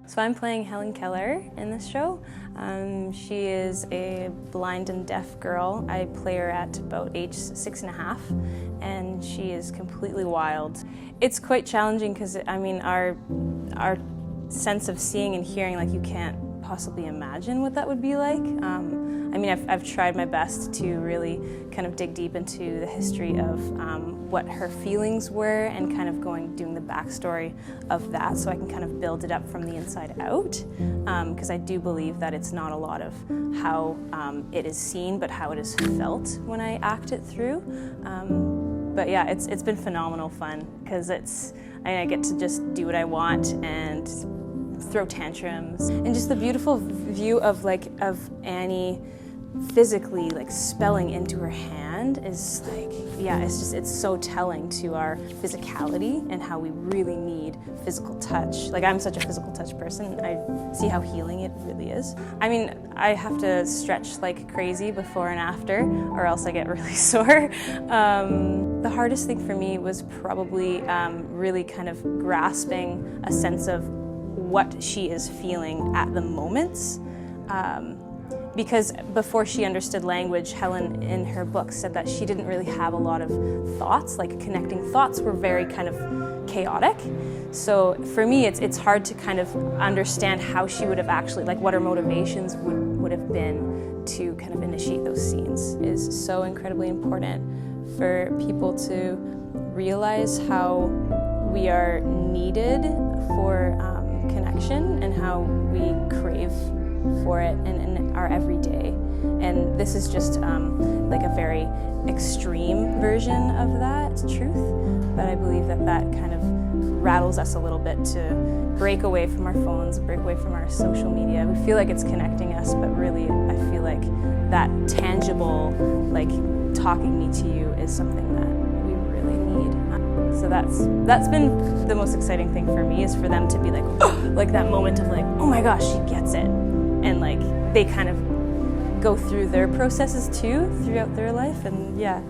So I'm playing Helen Keller in this show. She is a blind and deaf girl. I play her at about age 6.5, and she is completely wild. It's quite challenging because, I mean, our sense of seeing and hearing, like, you can't possibly imagine what that would be like. I mean, I've tried my best to really kind of dig deep into the history of what her feelings were and kind of doing the backstory of that, so I can kind of build it up from the inside out, because I do believe that it's not a lot of how it is seen, but how it is felt when I act it through. But yeah, it's been phenomenal fun, because I get to just do what I want and throw tantrums, and just the beautiful view of Annie physically spelling into her hand is it's so telling to our physicality and how we really need physical touch. I'm such a physical touch person. I see how healing it really is. I mean, I have to stretch like crazy before and after, or else I get really sore. The hardest thing for me was probably really kind of grasping a sense of what she is feeling at the moments. Because before she understood language, Helen in her book said that she didn't really have a lot of thoughts, connecting thoughts were very kind of chaotic. So for me, it's hard to kind of understand how she would have actually, what her motivations would have been to kind of initiate those scenes. It is so incredibly important for people to realize how we are needed for connection and how we crave for it in our everyday. And this is just a very extreme version of that truth, but I believe that kind of rattles us a little bit to break away from our phones, break away from our social media. We feel like it's connecting us, but really I feel like that tangible, talking me to you is something that we really need. So that's been the most exciting thing for me, is for them to be that moment of oh my gosh, she gets it. And they kind of go through their processes too throughout their life, and yeah.